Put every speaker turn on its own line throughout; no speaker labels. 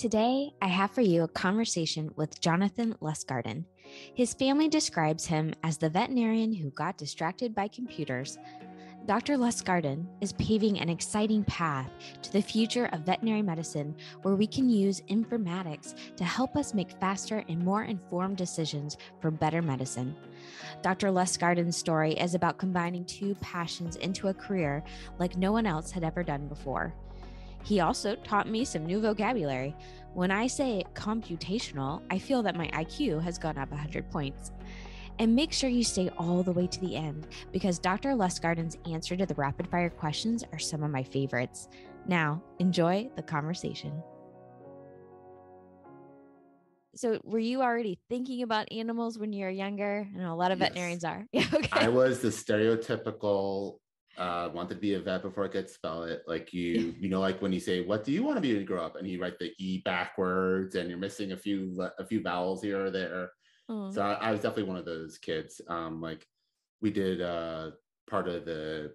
Today, I have for you a conversation with Jonathan Lustgarten. His family describes him as the veterinarian who got distracted by computers. Dr. Lustgarten is paving an exciting path to the future of veterinary medicine where we can use informatics to help us make faster and more informed decisions for better medicine. Dr. Lustgarten's story is about combining two passions into a career like no one else had ever done before. He also taught me some new vocabulary. When I say computational, I feel that my IQ has gone up 100 points. And make sure you stay all the way to the end because Dr. Lustgarten's answer to the rapid fire questions are some of my favorites. Now, enjoy the conversation. So were you already thinking about animals when you were younger? I know a lot of veterinarians are. Yeah, okay.
I was the stereotypical wanted to be a vet before I could spell it. Like like when you say, what do you want to be when you grow up? And you write the E backwards and you're missing a few vowels here or there. So I was definitely one of those kids. Like we did part of the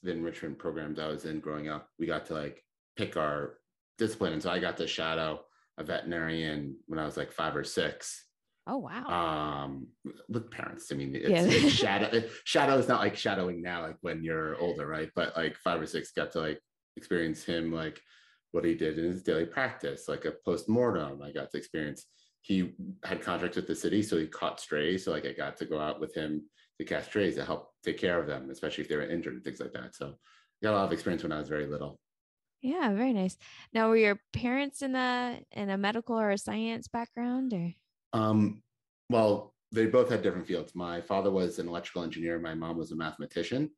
enrichment programs I was in growing up. We got to like pick our discipline. And so I got to shadow a veterinarian when I was like 5 or 6.
Oh, wow.
With parents. I mean, it's shadow is not like shadowing now, like when you're older, right? But like 5 or 6 got to like experience him, like what he did in his daily practice, like a post-mortem. I got to experience, he had contracts with the city, so he caught strays. So like I got to go out with him to catch strays to help take care of them, especially if they were injured and things like that. So I got a lot of experience when I was very little.
Yeah, very nice. Now, were your parents in a medical or a science background or?
Well, they both had different fields. My father was an electrical engineer. My mom was a mathematician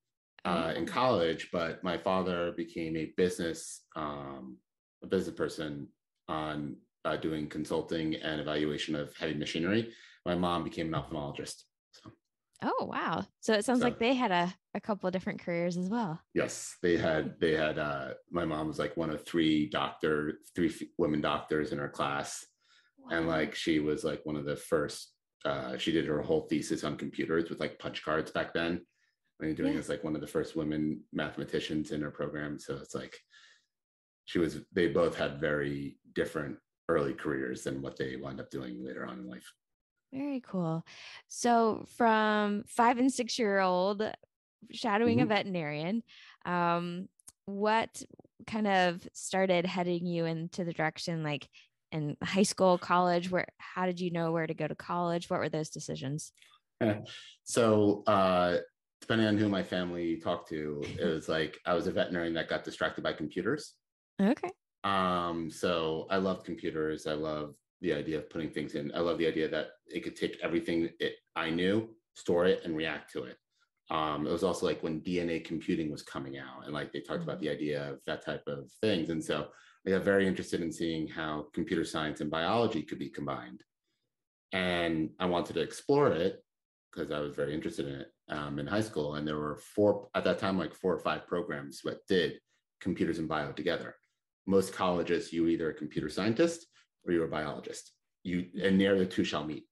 in college, but my father became a business person on doing consulting and evaluation of heavy machinery. My mom became an ophthalmologist. So.
Oh, wow. So it sounds like they had a couple of different careers as well.
Yes, they had, my mom was like one of 3 women doctors in her class. Wow. And like, she was like one of the first, she did her whole thesis on computers with like punch cards back then. When you're doing this, like one of the first women mathematicians in her program. So it's like, they both had very different early careers than what they wound up doing later on in life.
Very cool. So from 5 and 6-year-old shadowing a veterinarian, what kind of started heading you into the direction like in high school, college, how did you know where to go to college? What were those decisions?
So depending on who my family talked to, it was like I was a veterinarian that got distracted by computers.
Okay.
So I loved computers. I love the idea of putting things in. I love the idea that it could take everything I knew, store it, and react to it. It was also like when DNA computing was coming out, and like they talked about the idea of that type of things. And so I got very interested in seeing how computer science and biology could be combined. And I wanted to explore it because I was very interested in it in high school. And there were 4 or 5 programs that did computers and bio together. Most colleges, you were either a computer scientist or you were a biologist. And near the two shall meet.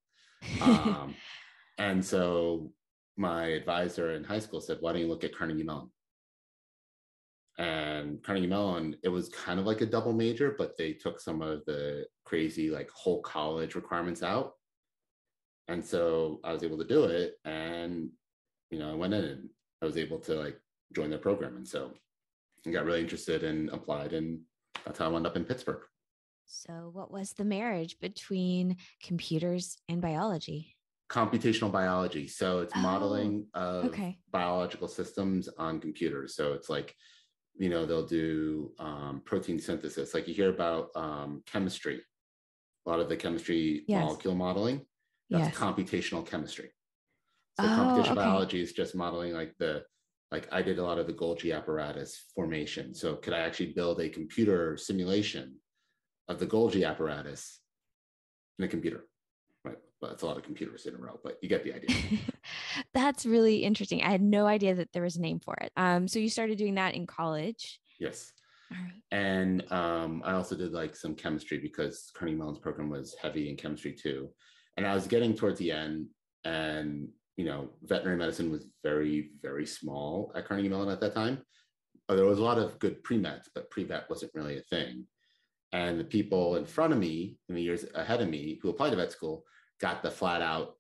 And so my advisor in high school said, why don't you look at Carnegie Mellon? And Carnegie Mellon, it was kind of like a double major, but they took some of the crazy like whole college requirements out. And so I was able to do it. And, I went in and I was able to like join their program. And so I got really interested and applied. And that's how I wound up in Pittsburgh.
So what was the marriage between computers and biology?
Computational biology. So it's modeling of biological systems on computers. So it's like, they'll do protein synthesis. Like you hear about chemistry, a lot of the chemistry molecule modeling. That's computational chemistry. So computational biology is just modeling like I did a lot of the Golgi apparatus formation. So could I actually build a computer simulation of the Golgi apparatus in a computer? Right. Well, that's a lot of computers in a row, but you get the idea.
That's really interesting. I had no idea that there was a name for it. So you started doing that in college?
Yes. All right. And I also did like some chemistry because Carnegie Mellon's program was heavy in chemistry too. And I was getting towards the end, and veterinary medicine was very, very small at Carnegie Mellon at that time. There was a lot of good pre-meds, but pre-vet wasn't really a thing. And the people in front of me, in the years ahead of me, who applied to vet school, got the flat out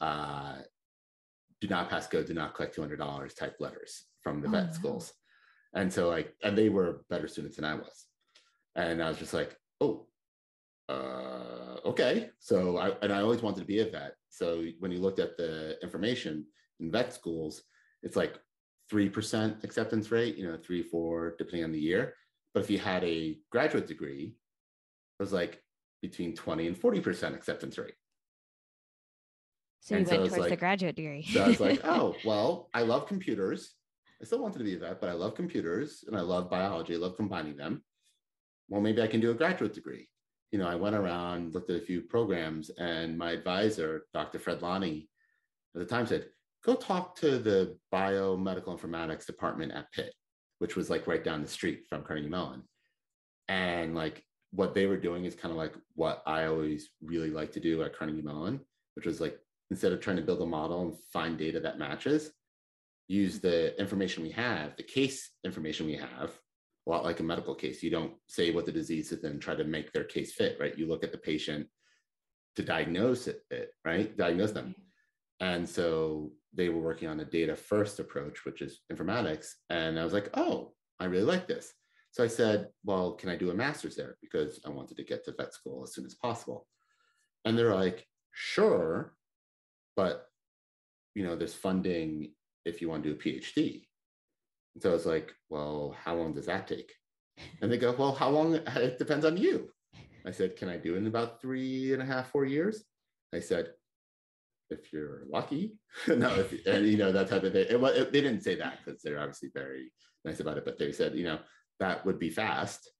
do not pass go, do not collect $200 type letters from the vet schools. And so and they were better students than I was. And I was just like, oh, okay. So I always wanted to be a vet. So when you looked at the information in vet schools, it's like 3% acceptance rate, 3, 4, depending on the year. But if you had a graduate degree, it was like between 20 and 40% acceptance rate.
So you went towards the graduate degree.
So I was like, oh, well, I love computers. I still wanted to be a vet, but I love computers and I love biology. I love combining them. Well, maybe I can do a graduate degree. I went around, looked at a few programs, and my advisor, Dr. Fred Lonnie, at the time said, go talk to the biomedical informatics department at Pitt, which was like right down the street from Carnegie Mellon. And like what they were doing is kind of like what I always really like to do at Carnegie Mellon, which was like, instead of trying to build a model and find data that matches, use the information we have, the case information we have, a lot like a medical case. You don't say what the disease is and try to make their case fit, right? You look at the patient to diagnose it, right? Diagnose them. And so they were working on a data first approach, which is informatics. And I was like, oh, I really like this. So I said, well, can I do a master's there? Because I wanted to get to vet school as soon as possible. And they're like, sure, but there's funding if you want to do a PhD. And so I was like, well, how long does that take? And they go, well, how long? It depends on you. I said, can I do it in about 3.5, 4 years? I said, if you're lucky. No, and that type of thing. They didn't say that because they're obviously very nice about it, but they said, that would be fast.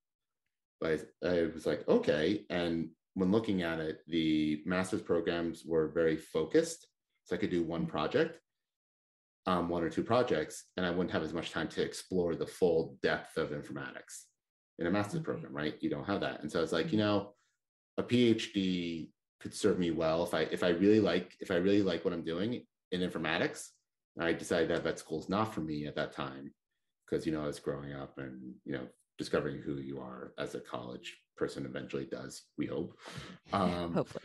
But I was like, okay. And when looking at it, the master's programs were very focused. So I could do one project. 1 or 2 projects, and I wouldn't have as much time to explore the full depth of informatics in a master's program, right? You don't have that. And so I was like, a PhD could serve me well if I really like what I'm doing in informatics. I decided that vet school is not for me at that time because I was growing up and discovering who you are as a college person eventually does, we hope.
Hopefully.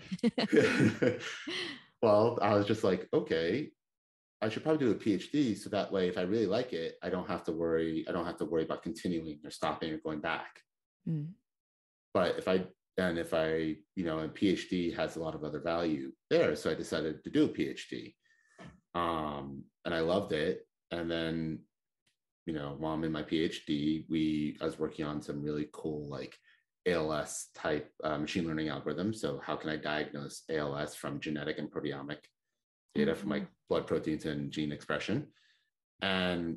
Well, I was just like, okay, I should probably do a PhD so that way, if I really like it, I don't have to worry about continuing or stopping or going back. But if a PhD has a lot of other value there. So I decided to do a PhD. And I loved it. And then, while I'm in my PhD, I was working on some really cool, like ALS type machine learning algorithms. So how can I diagnose ALS from genetic and proteomic data from like blood proteins and gene expression? And,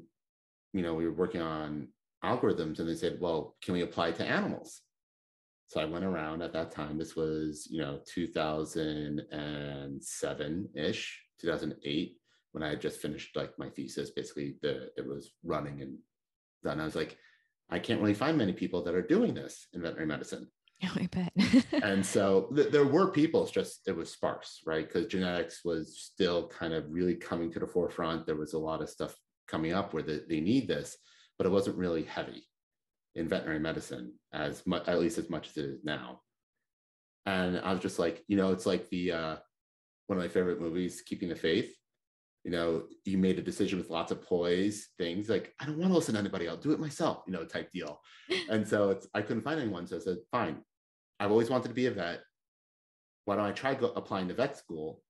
we were working on algorithms and they said, well, can we apply it to animals? So I went around at that time, this was, 2007-ish, 2008, when I had just finished like my thesis, basically it was running and done. I was like, I can't really find many people that are doing this in veterinary medicine.
Oh, I bet.
And so there were people, it's just, it was sparse, right? Because genetics was still kind of really coming to the forefront. There was a lot of stuff coming up where they need this, but it wasn't really heavy in veterinary medicine as much, at least as much as it is now. And I was just like, it's like the, one of my favorite movies, Keeping the Faith. You made a decision with lots of poise, things like, I don't want to listen to anybody, I'll do it myself, type deal. And so I couldn't find anyone. So I said, fine, I've always wanted to be a vet. Why don't I try applying to vet school,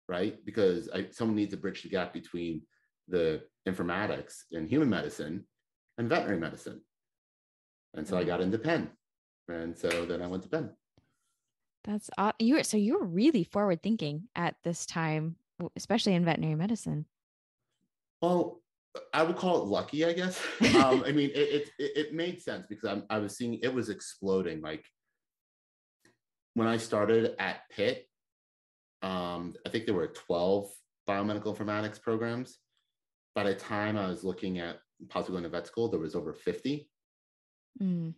right? Because someone needs to bridge the gap between the informatics and human medicine and veterinary medicine. And so I got into Penn. And so then I went to Penn.
That's so you were really forward thinking at this time, especially in veterinary medicine.
Well, I would call it lucky, I guess. I mean, it made sense because I was seeing it was exploding. Like when I started at Pitt, I think there were 12 biomedical informatics programs. By the time I was looking at possibly going to vet school, there was over 50. And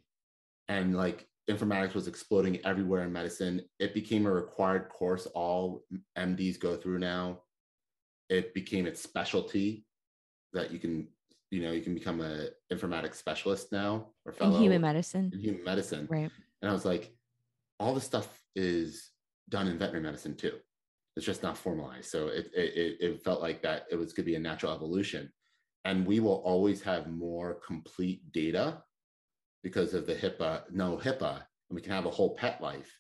like informatics was exploding everywhere in medicine. It became a required course all MDs go through now. It became its specialty that you can become an informatics specialist now or fellow
in human medicine.
In human medicine.
Right.
And I was like, all this stuff is done in veterinary medicine too. It's just not formalized. So it felt like that it was going to be a natural evolution. And we will always have more complete data because of the HIPAA, and we can have a whole pet life.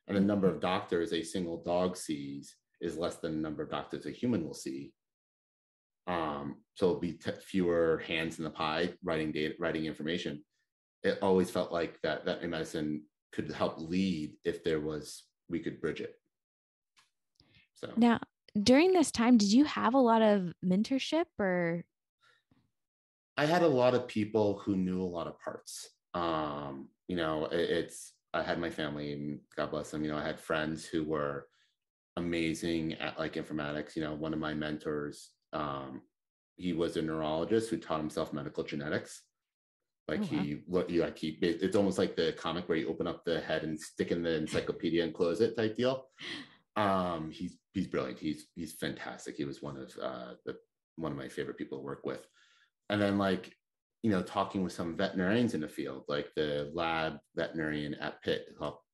And the number of doctors a single dog sees is less than the number of doctors a human will see. So it'll be fewer hands in the pie writing data, writing information. It always felt like that veterinary medicine could help lead if we could bridge it. So
now, during this time, did you have a lot of mentorship or?
I had a lot of people who knew a lot of parts. I had my family, and God bless them. I had friends who were amazing at like informatics. One of my mentors, he was a neurologist who taught himself medical genetics. Like it's almost like the comic where you open up the head and stick in the encyclopedia and close it type deal. He's brilliant. He's fantastic. He was one of my favorite people to work with. And then talking with some veterinarians in the field, like the lab veterinarian at Pitt,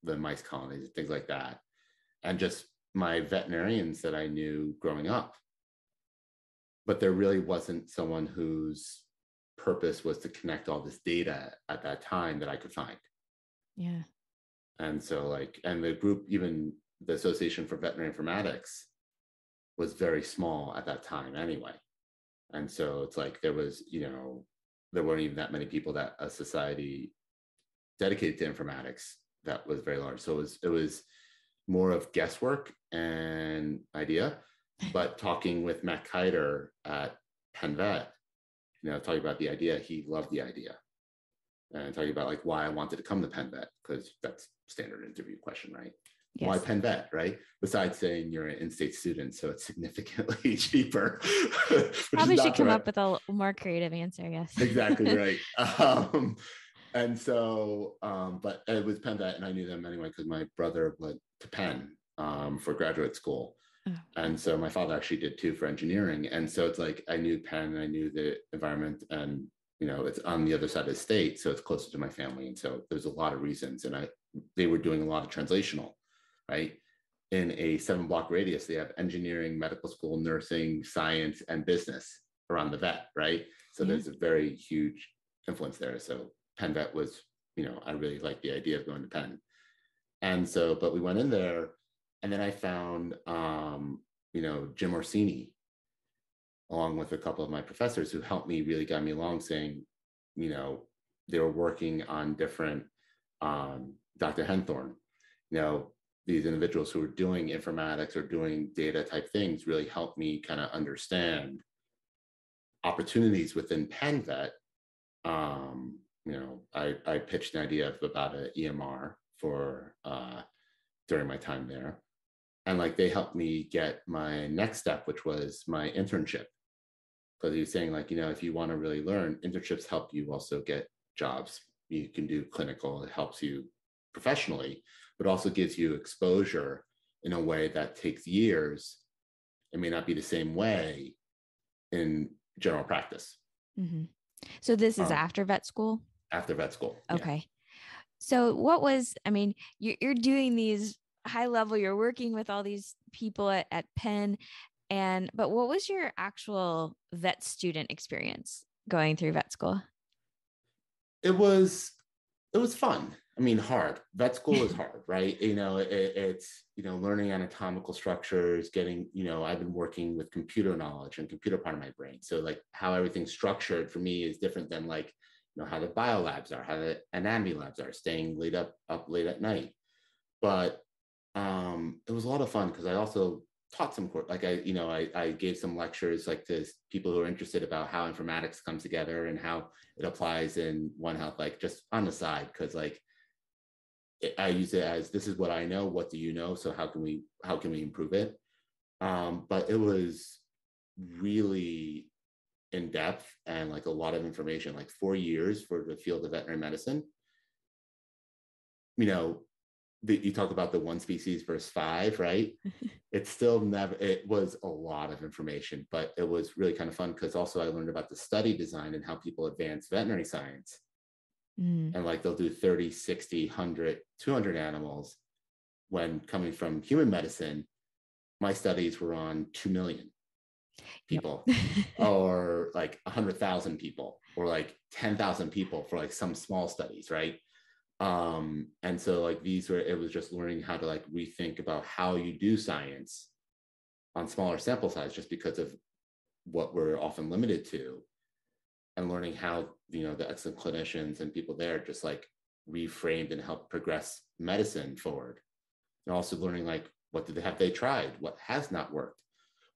the mice colonies and things like that. And just my veterinarians that I knew growing up. But there really wasn't someone whose purpose was to connect all this data at that time that I could find.
Yeah.
And so and the group, even the Association for Veterinary Informatics, was very small at that time anyway. And so it's like there weren't even that many people that a society dedicated to informatics that was very large. So it was more of guesswork and idea. But talking with Matt Kiter at Penn Vet, talking about the idea, he loved the idea. And talking about why I wanted to come to Penn Vet, because that's standard interview question, right? Yes. Why Penn Vet, right? Besides saying you're an in-state student, so it's significantly cheaper.
Probably should come up with a more creative answer, yes.
Exactly right. And so, but it was Penn Vet, and I knew them anyway because my brother went to Penn for graduate school. Oh. And so my father actually did too for engineering. And so it's like I knew Penn, I knew the environment, and it's on the other side of the state, so it's closer to my family. And so there's a lot of reasons. And they were doing a lot of translational, right? In a 7-block radius, they have engineering, medical school, nursing, science, and business around the vet, right? So there's a very huge influence there. So Penn Vet was, I really liked the idea of going to Penn. And so, but we went in there, and then I found, Jim Orsini, along with a couple of my professors who helped me, really got me along, saying, they were working on different, Dr. Henthorn, these individuals who were doing informatics or doing data type things really helped me kind of understand opportunities within Penn Vet. I pitched an idea about an EMR for during my time there. And they helped me get my next step, which was my internship. Because he was saying if you want to really learn, internships help you also get jobs. You can do clinical, it helps you professionally, but also gives you exposure in a way that takes years. It may not be the same way in general practice.
Mm-hmm. So this is after vet school?
After vet school.
Okay. Yeah. So you're doing these high level, you're working with all these people at Penn, but what was your actual vet student experience going through vet school?
It was fun. Hard. Vet school is hard, right? It's learning anatomical structures, getting, I've been working with computer knowledge and computer part of my brain. So how everything's structured for me is different than how the biolabs are, how the anatomy labs are, staying up late at night. But it was a lot of fun because I also taught some course. I gave some lectures to people who are interested about how informatics comes together and how it applies in One Health, just on the side, because I use it as, this is what I know, what do you know, so how can we improve it? But it was really in depth and a lot of information, 4 years for the field of veterinary medicine. You talk about the 1 species versus 5, right? It was a lot of information, but it was really kind of fun because also I learned about the study design and how people advance veterinary science
Mm.
And like they'll do 30, 60, 100, 200 animals. When coming from human medicine, my studies were on 2 million
Yep.
people, or like 100,000 people, or like 10,000 people for like some small studies, right? And so like these were, it was just learning how to like rethink about how you do science on smaller sample size, just because of what we're often limited to, and learning how, the excellent clinicians and people there just like reframed and helped progress medicine forward. And also learning like, what did they have they tried, what has not worked,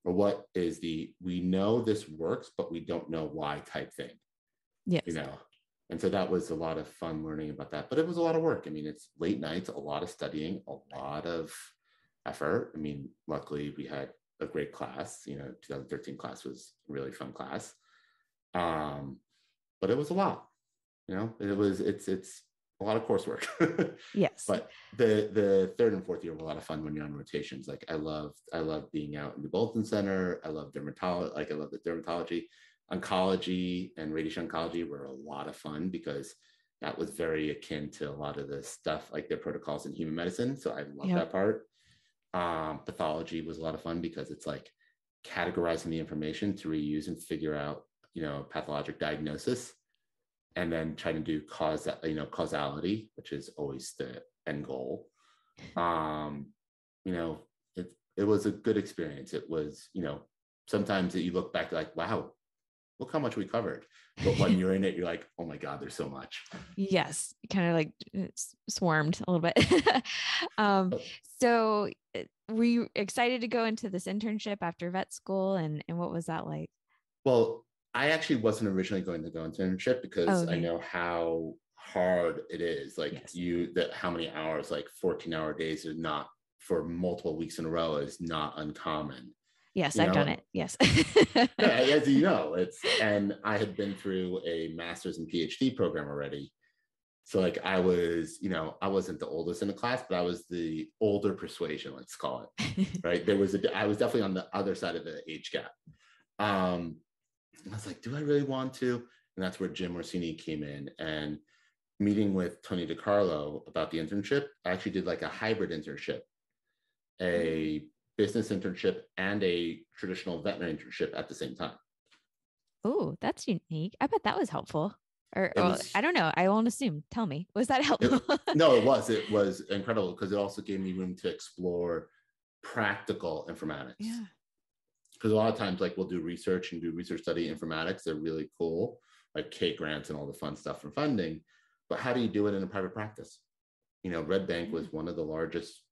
or what is the, we know this works but we don't know why type thing,
Yes.
and so that was a lot of fun learning about that. But it was a lot of work. I mean, it's late nights, a lot of studying, a lot of effort. I mean, luckily we had a great class. 2013 class was a really fun class. But it was a lot. It's a lot of coursework.
Yes.
But the third and fourth year were a lot of fun when you're on rotations. Like I love being out in the Bolton Center. I love dermatology. Like I love the dermatology. Oncology and radiation oncology were a lot of fun, because that was very akin to a lot of the stuff, like their protocols in human medicine. So I love
Yep.
that part. Pathology was a lot of fun, because it's like categorizing the information to reuse and figure out, pathologic diagnosis, and then trying to do causality, which is always the end goal. Um, it was a good experience. It was, sometimes that you look back like, wow, look how much we covered. But when you're in it, you're like, oh my God, there's so much.
Yes. Kind of like swarmed a little bit. um, so were you excited to go into this internship after vet school, and what was that like?
Well, I actually wasn't originally going to go into internship,
Oh,
because I
okay.
know how hard it is. Like
Yes.
how many hours, like 14-hour days is not, for multiple weeks in a row, is not uncommon.
Yes,
You
I've done
know,
it. Yes.
yeah, as you know, and I had been through a master's and PhD program already. So like I wasn't the oldest in the class, but I was the older persuasion, let's call it. Right. I was definitely on the other side of the age gap. And I was like, do I really want to? And that's where Jim Orsini came in, and meeting with Tony DiCarlo about the internship. I actually did like a hybrid internship, a business internship and a traditional veterinary internship at the same time.
Oh, that's unique. I bet that was helpful. Or,
It
well,
was
I don't know. I won't assume. Tell me. Was that helpful?
no, it was incredible, because it also gave me room to explore practical informatics.
Yeah.
Because a lot of times, like we'll do research and do research study informatics, they're really cool, like K grants and all the fun stuff from funding. But how do you do it in a private practice? Red Bank
Yeah.
was one of the largest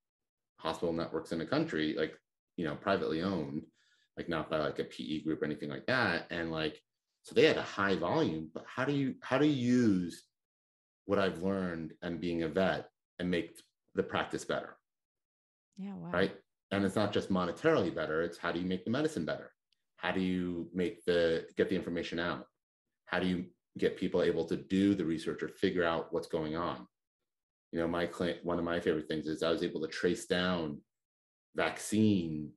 hospital networks in the country, like, privately owned, like not by like a PE group or anything like that. And like, so they had a high volume, but how do you use what I've learned and being a vet and make the practice better?
Yeah. Wow.
Right. And it's not just monetarily better, it's how do you make the medicine better? How do you get the information out? How do you get people able to do the research or figure out what's going on? One of my favorite things is I was able to trace down vaccine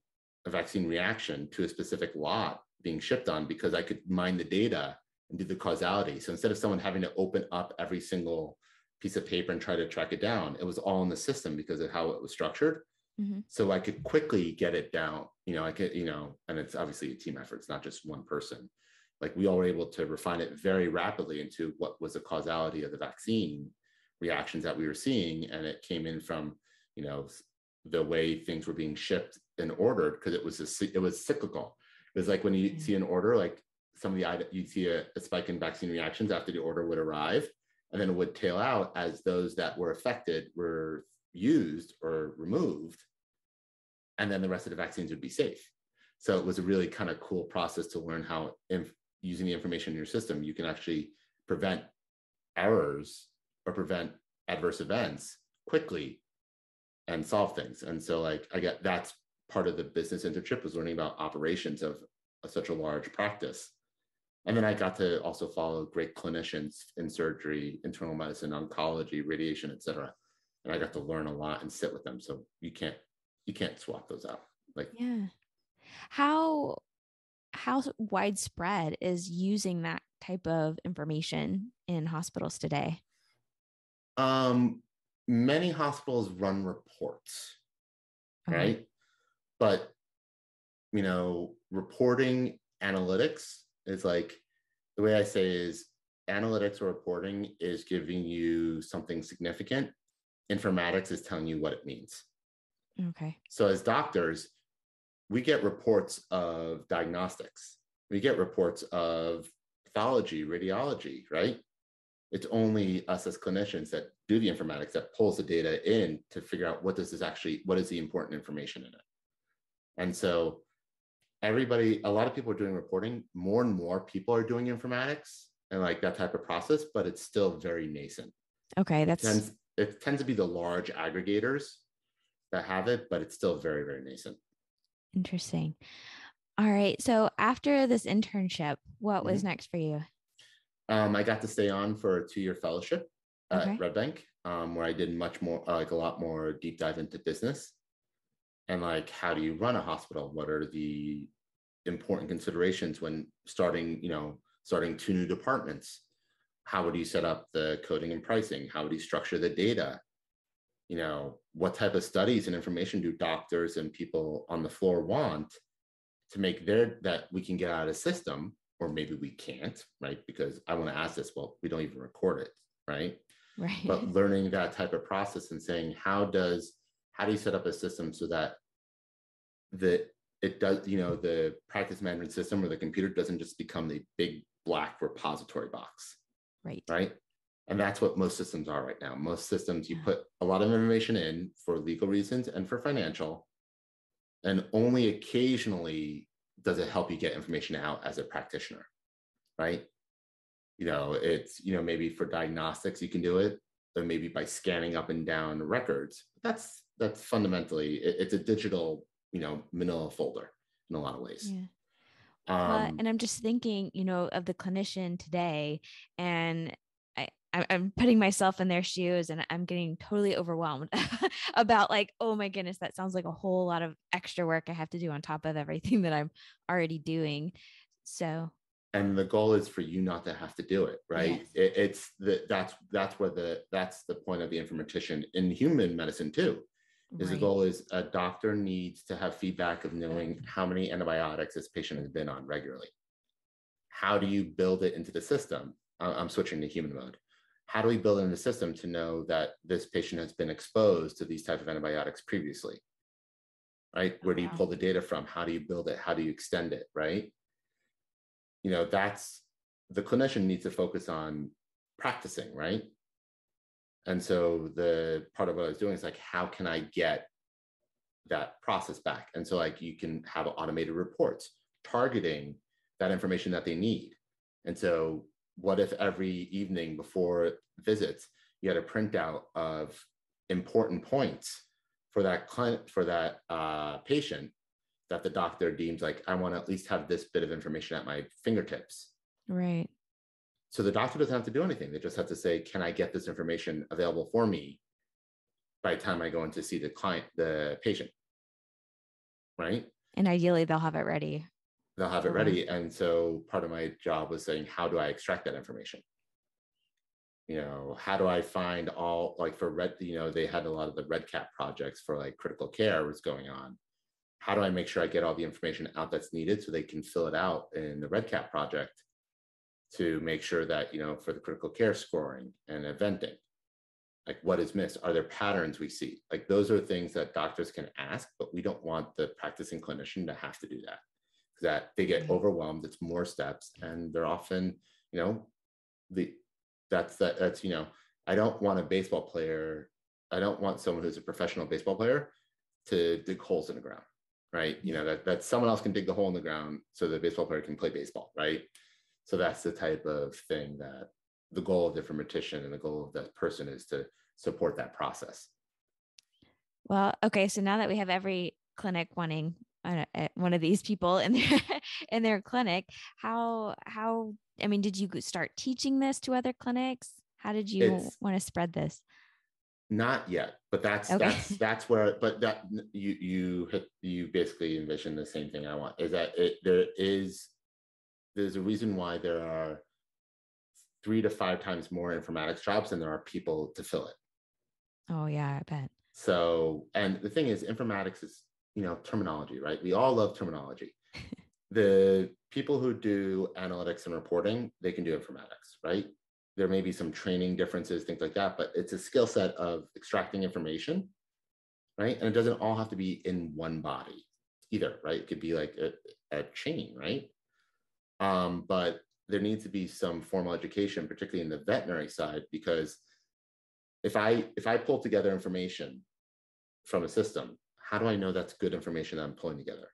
a vaccine reaction to a specific lot being shipped on, because I could mine the data and do the causality. So instead of someone having to open up every single piece of paper and try to track it down, it was all in the system because of how it was structured.
Mm-hmm.
So I could quickly get it down. I could, and it's obviously a team effort. It's not just one person. Like we all were able to refine it very rapidly into what was the causality of the vaccine reactions that we were seeing. And it came in from, you know, the way things were being shipped and ordered, because it was cyclical. It was like when you see an order, like some of the you'd see a spike in vaccine reactions after the order would arrive, and then it would tail out as those that were affected were used or removed, and then the rest of the vaccines would be safe. So it was a really kind of cool process to learn how, using the information in your system, you can actually prevent errors or prevent adverse events quickly and solve things. And so like that's part of the business internship, was learning about operations of such a large practice. And then I got to also follow great clinicians in surgery, internal medicine, oncology, radiation, et cetera. And I got to learn a lot and sit with them. So you can't swap those out. Like,
Yeah. How widespread is using that type of information in hospitals today?
Many hospitals run reports, right? But, reporting analytics is like, the way I say is analytics or reporting is giving you something significant. Informatics is telling you what it means.
Okay.
So as doctors, we get reports of diagnostics. We get reports of pathology, radiology, right? It's only us as clinicians that do the informatics that pulls the data in to figure out what is the important information in it. And so a lot of people are doing reporting. More and more people are doing informatics and like that type of process, but it's still very nascent.
Okay.
It tends to be the large aggregators that have it, but it's still very, very nascent.
Interesting. All right. So after this internship, what was next for you?
I got to stay on for a 2-year fellowship at Red Bank, where I did much more, like a lot more deep dive into business and like, how do you run a hospital? What are the important considerations when starting 2 new departments? How would you set up the coding and pricing? How would you structure the data? What type of studies and information do doctors and people on the floor want to make that we can get out of the system, or maybe we can't, right? Because I want to ask this, well, we don't even record it, right?
Right.
But learning that type of process and saying, how do you set up a system so that the practice management system or the computer doesn't just become the big black repository box, right? And that's what most systems are right now. Most systems, you put a lot of information in for legal reasons and for financial, and only occasionally does it help you get information out as a practitioner, right? It's, maybe for diagnostics, you can do it, or maybe by scanning up and down records. That's fundamentally, it's a digital, manila folder in a lot of ways.
Yeah. And I'm just thinking, of the clinician today, and I'm putting myself in their shoes, and I'm getting totally overwhelmed about like, oh my goodness, that sounds like a whole lot of extra work I have to do on top of everything that I'm already doing. So.
And the goal is for you not to have to do it, right? Yes. That's the point of the informatician in human medicine too. The goal is a doctor needs to have feedback of knowing how many antibiotics this patient has been on regularly. How do you build it into the system? I'm switching to human mode. How do we build it in the system to know that this patient has been exposed to these types of antibiotics previously, right? Where do you pull the data from? How do you build it? How do you extend it, right? That's the clinician needs to focus on practicing, right? And so the part of what I was doing is like, how can I get that process back? And so like you can have automated reports targeting that information that they need. And so what if every evening before visits, you had a printout of important points for that client, for that patient that the doctor deems like, I want to at least have this bit of information at my fingertips.
Right.
So the doctor doesn't have to do anything. They just have to say, can I get this information available for me by the time I go in to see the patient, right?
And ideally they'll have it ready.
They'll have it ready. And so part of my job was saying, how do I extract that information? How do I find all, like for they had a lot of the Red Cap projects for like critical care was going on. How do I make sure I get all the information out that's needed so they can fill it out in the Red Cap project to make sure that, for the critical care scoring and eventing, like what is missed? Are there patterns we see? Like those are things that doctors can ask, but we don't want the practicing clinician to have to do that. That they get overwhelmed. It's more steps, and they're often, that's I don't want a baseball player. I don't want someone who's a professional baseball player to dig holes in the ground, right? That someone else can dig the hole in the ground so the baseball player can play baseball, right? So that's the type of thing that the goal of the informatician and the goal of that person is to support that process.
Well, okay. So now that we have every clinic wanting one of these people in their clinic, did you start teaching this to other clinics? How did you want to spread this?
Not yet, but that's where, but that you basically envision the same thing I want, is that there's a reason why there are 3 to 5 times more informatics jobs than there are people to fill it.
Oh, yeah, I bet.
So, and the thing is, informatics is, terminology, right? We all love terminology. The people who do analytics and reporting, they can do informatics, right? There may be some training differences, things like that, but it's a skill set of extracting information, right? And it doesn't all have to be in one body either, right? It could be like a chain, right? But there needs to be some formal education, particularly in the veterinary side, because if I pull together information from a system, how do I know that's good information that I'm pulling together?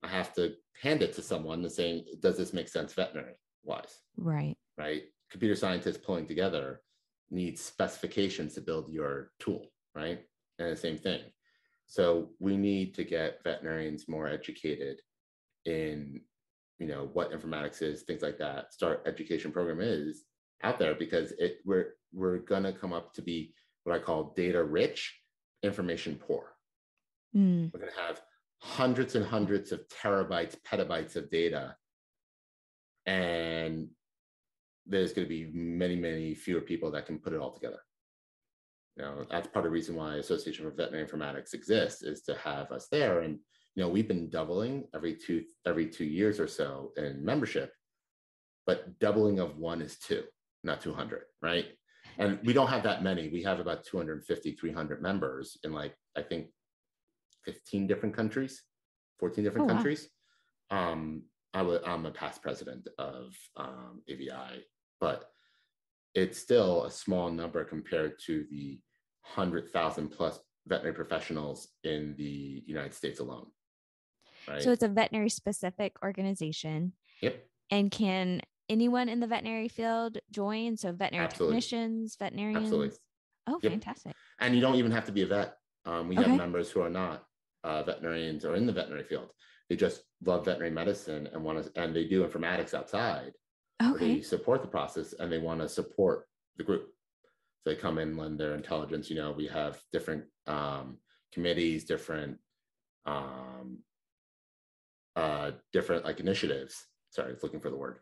I have to hand it to someone and saying, does this make sense veterinary wise?
Right.
Right. Computer scientists pulling together need specifications to build your tool, right? And the same thing. So we need to get veterinarians more educated in, what informatics is, things like that. Start education program is out there, because we're gonna come up to be what I call data rich, information poor.
Mm.
We're gonna have hundreds and hundreds of terabytes, petabytes of data, and there's going to be many, many fewer people that can put it all together. That's part of the reason why Association for Veterinary Informatics exists, is to have us there. And we've been doubling every two years or so in membership, but doubling of one is 2, not 200, right? And we don't have that many. We have about 250, 300 members in, like, I think 15 different countries, 14 different countries. I'm a past president of AVI, but it's still a small number compared to the 100,000 plus veterinary professionals in the United States alone. Right.
So it's a veterinary specific organization.
Yep.
And can anyone in the veterinary field join? So veterinary technicians, veterinarians.
Absolutely.
Oh,
yep.
Fantastic.
And you don't even have to be a vet. We have members who are not veterinarians or in the veterinary field. They just love veterinary medicine and they do informatics outside.
Okay.
They support the process and they want to support the group. So they come in, lend their intelligence. We have different committees, different like initiatives. Sorry, I was looking for the word.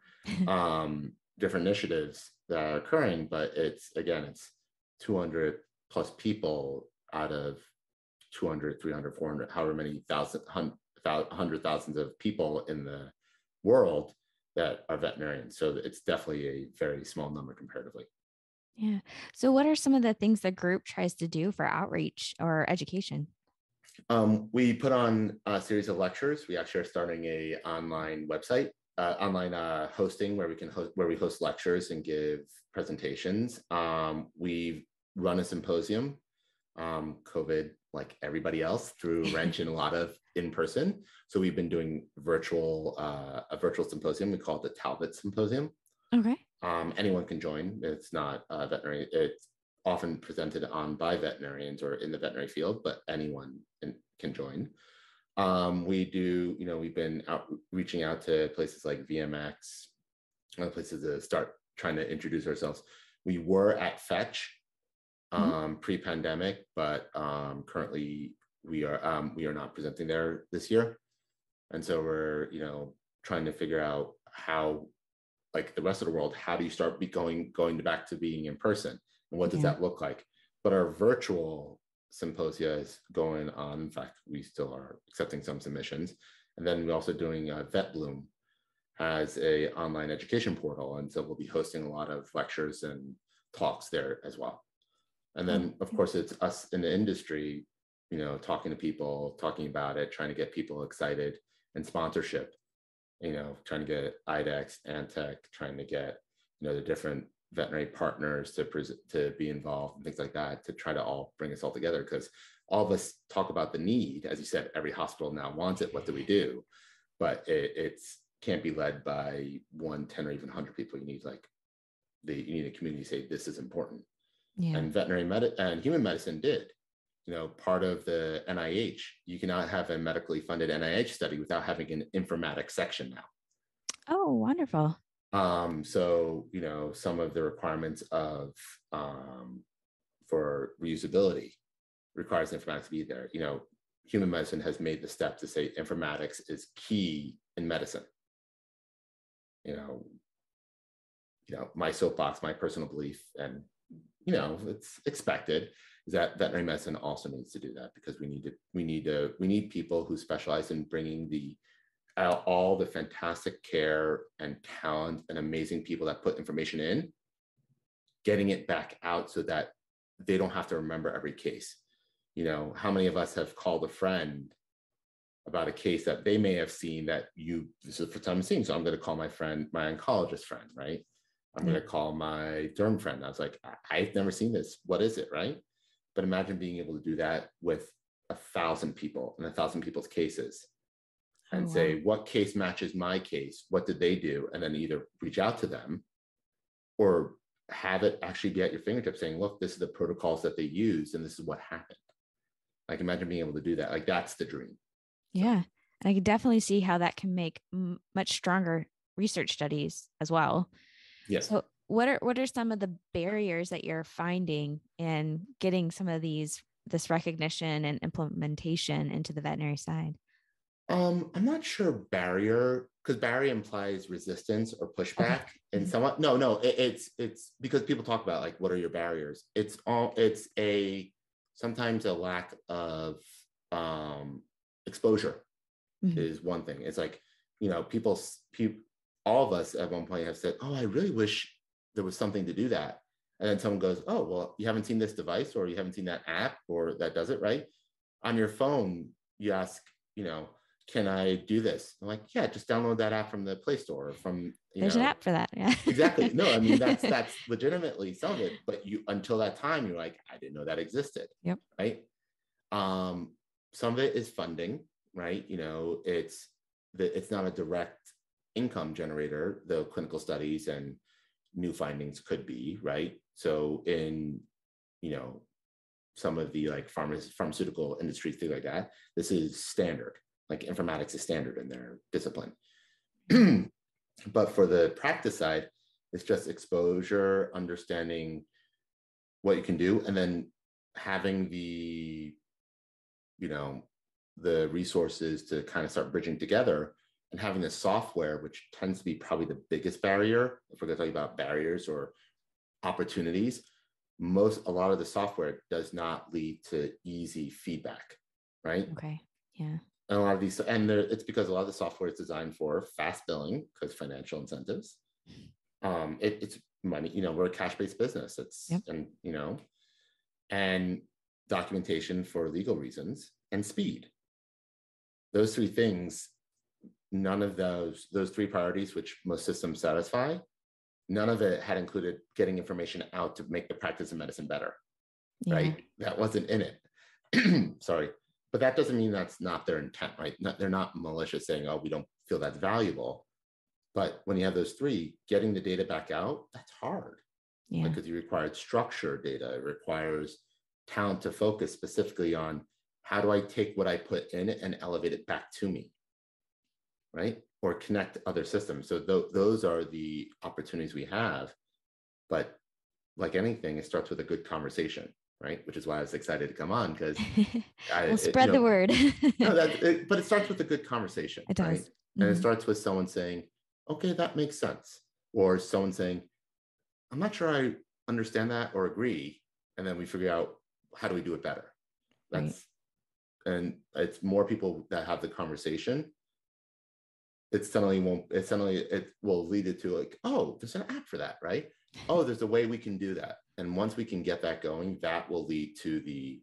Different initiatives that are occurring, but it's 200 plus people out of 200, 300, 400, however many hundred thousands of people in the world that are veterinarians. So it's definitely a very small number comparatively.
Yeah. So what are some of the things the group tries to do for outreach or education?
We put on a series of lectures. We actually are starting a online website, online hosting where we host lectures and give presentations. We've run a symposium. COVID, like everybody else, threw a wrench in a lot of in-person. So we've been doing a virtual symposium. We call it the Talbot Symposium.
Okay.
Anyone can join. It's not veterinary. It's often presented on by veterinarians or in the veterinary field, but anyone can join. We've been reaching out to places like VMX, other places to start trying to introduce ourselves. We were at Fetch pre-pandemic, but currently we are not presenting there this year. And so we're, trying to figure out how, like the rest of the world, how do you start going back to being in person? And what does that look like? But our virtual symposia is going on. In fact, we still are accepting some submissions. And then we're also doing VetBloom as a online education portal. And so we'll be hosting a lot of lectures and talks there as well. And then, of course, it's us in the industry, talking to people, talking about it, trying to get people excited, and sponsorship, trying to get IDEX, Antec, trying to get, the different veterinary partners to be involved and things like that, to try to all bring us all together. Because all of us talk about the need. As you said, every hospital now wants it. What do we do? But it's can't be led by 1, 10, or even 100 people. You need a community to say, this is important. Yeah. And veterinary and human medicine did. Part of the NIH, you cannot have a medically funded NIH study without having an informatics section now.
Oh, wonderful.
So, some of the requirements of for reusability requires informatics to be there. Human medicine has made the step to say informatics is key in medicine. my soapbox, my personal belief, and it's expected, is that veterinary medicine also needs to do that, because we need people who specialize in bringing all the fantastic care and talent and amazing people that put information in, getting it back out so that they don't have to remember every case. How many of us have called a friend about a case that they may have seen that this is the first time I'm seeing, so I'm going to call my oncologist friend, right? I'm going to call my derm friend. I was like, I've never seen this. What is it, right? But imagine being able to do that with 1,000 people and 1,000 people's cases, and say, what case matches my case? What did they do? And then either reach out to them or have it actually be at your fingertips saying, look, this is the protocols that they use and this is what happened. Like, imagine being able to do that. Like, that's the dream.
Yeah. And I could definitely see how that can make much stronger research studies as well.
Yes.
So what are some of the barriers that you're finding in getting some of this recognition and implementation into the veterinary side?
I'm not sure because barrier implies resistance or pushback.
Okay.
And somewhat, no, it's because people talk about, like, what are your barriers? It's sometimes a lack of exposure is one thing. It's like, people, all of us at one point have said, oh, I really wish there was something to do that. And then someone goes, oh, well, you haven't seen this device, or you haven't seen that app, or that does it, right? On your phone, you ask, can I do this? I'm like, yeah, just download that app from the Play Store, or from,
There's an app for that. Yeah.
Exactly. No, I mean, that's legitimately some of it, but until that time, you're like, I didn't know that existed.
Yep.
Right. Some of it is funding, right? It's not a direct income generator, though clinical studies and new findings could be, right? So in, some of the, like, pharmaceutical industry, things like that, this is standard. Like, informatics is standard in their discipline. But for the practice side, it's just exposure, understanding what you can do, and then having the resources to kind of start bridging together, and having the software, which tends to be probably the biggest barrier. If we're going to talk about barriers or opportunities, a lot of the software does not lead to easy feedback, right?
Okay. Yeah.
And a lot of these, it's because a lot of the software is designed for fast billing, because financial incentives. It's money. We're a cash-based business. And documentation for legal reasons, and speed. Those three things. None of those three priorities, which most systems satisfy, none of it had included getting information out to make the practice of medicine better. Yeah. Right? That wasn't in it. Sorry. But that doesn't mean that's not their intent, right? They're not malicious saying, oh, we don't feel that's valuable. But when you have those three, getting the data back out, that's hard. Yeah. Because you required structured data. It requires talent to focus specifically on, how do I take what I put in it and elevate it back to me, right? Or connect other systems. So those are the opportunities we have. But like anything, it starts with a good conversation, right? Which is why I was excited to come on, because
we'll spread the word.
But it starts with a good conversation. It does. Right? Mm-hmm. And it starts with someone saying, okay, that makes sense. Or someone saying, I'm not sure I understand that or agree. And then we figure out, how do we do it better? And it's more people that have the conversation. It will lead it to, like, oh, there's an app for that, right? Oh, there's a way we can do that. And once we can get that going, that will lead to the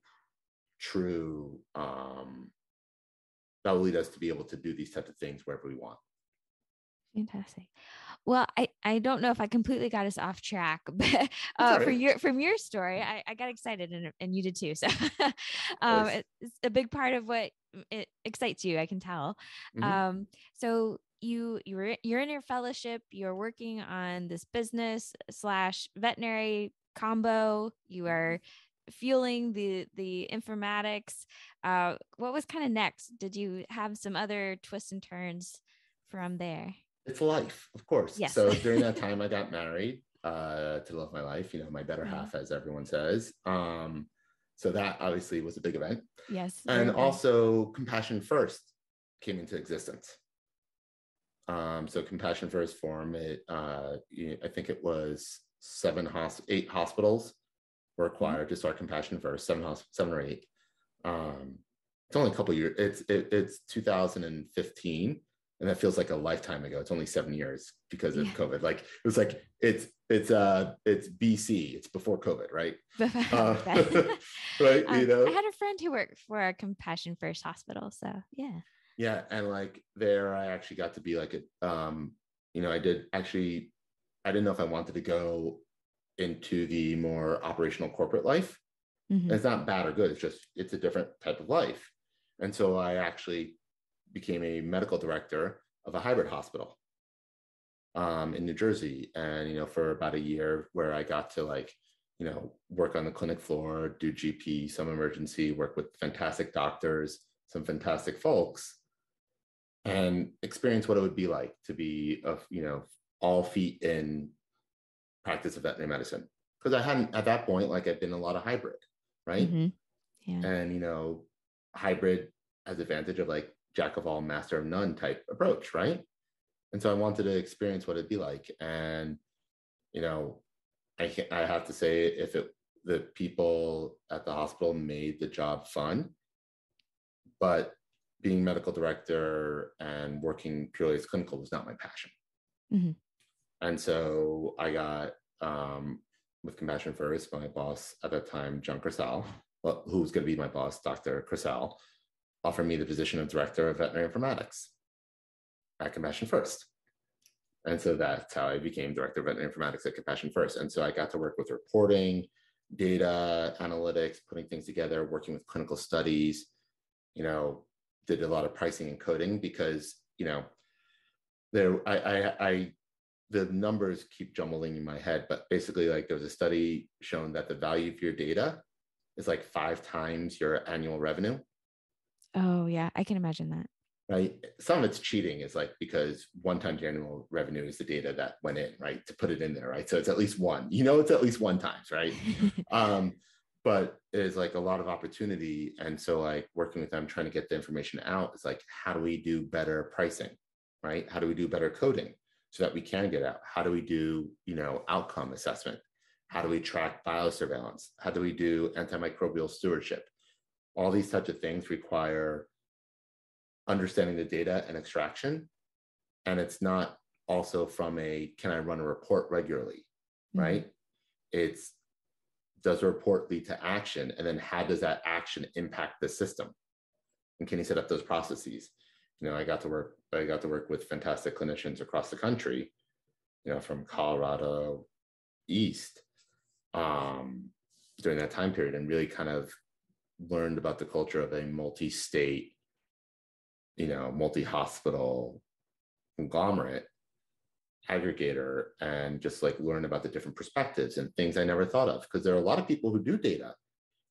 true, that will lead us to be able to do these types of things wherever we want.
Fantastic. Well, I don't know if I completely got us off track, but from your story, I got excited, and you did too. So it's a big part of what it excites you, I can tell. Mm-hmm. So you're in your fellowship, you're working on this business / veterinary combo. You are fueling the informatics. What was kind of next? Did you have some other twists and turns from there?
It's life, of course.
Yes.
So during that time, I got married to love my life, my better half, as everyone says. So that obviously was a big event.
Yes.
And also Compassion First came into existence. So Compassion First Forum, I think it was 8 hospitals were acquired to start Compassion First, 7 or 8. It's only a couple of years. It's 2015, and that feels like a lifetime ago. It's only 7 years because of COVID. Like it was like it's BC. It's before COVID, right? Right.
I had a friend who worked for a Compassion First hospital, so yeah.
Yeah, and like there, I actually got to be like I didn't know if I wanted to go into the more operational corporate life.
Mm-hmm.
And it's not bad or good. It's a different type of life. And so I actually became a medical director of a hybrid hospital in New Jersey. And, for about a year where I got to work on the clinic floor, do GP, some emergency, work with fantastic doctors, some fantastic folks, and experience what it would be like to be all feet in practice of veterinary medicine. Because I hadn't at that point, I'd been a lot of hybrid, right?
Mm-hmm. Yeah.
And hybrid has advantage of jack of all, master of none type approach, right? And so I wanted to experience what it'd be like. And I have to say, the people at the hospital made the job fun, but being medical director and working purely as clinical was not my passion.
Mm-hmm.
And so I got with Compassion First, my boss at that time, John Crisell, who was going to be my boss, Dr. Crisell, offered me the position of director of Veterinary Informatics at Compassion First. And so that's how I became director of Veterinary Informatics at Compassion First. And so I got to work with reporting, data, analytics, putting things together, working with clinical studies, did a lot of pricing and coding because, the numbers keep jumbling in my head, but basically there was a study showing that the value of your data is 5 times your annual revenue.
Oh yeah, I can imagine that.
Right. Some of it's cheating is because 1 times your annual revenue is the data that went in, right? To put it in there, right? So it's at least one, it's at least 1 times, right? But it's a lot of opportunity. And so working with them, trying to get the information out is how do we do better pricing, right? How do we do better coding so that we can get out? How do we do, outcome assessment? How do we track biosurveillance? How do we do antimicrobial stewardship? All these types of things require understanding the data and extraction. And it's not also from can I run a report regularly, right? It's, does a report lead to action? And then how does that action impact the system? And can you set up those processes? I got to work with fantastic clinicians across the country, from Colorado east during that time period, and really kind of learned about the culture of a multi-state, multi-hospital conglomerate aggregator, and just learn about the different perspectives and things I never thought of, because there are a lot of people who do data.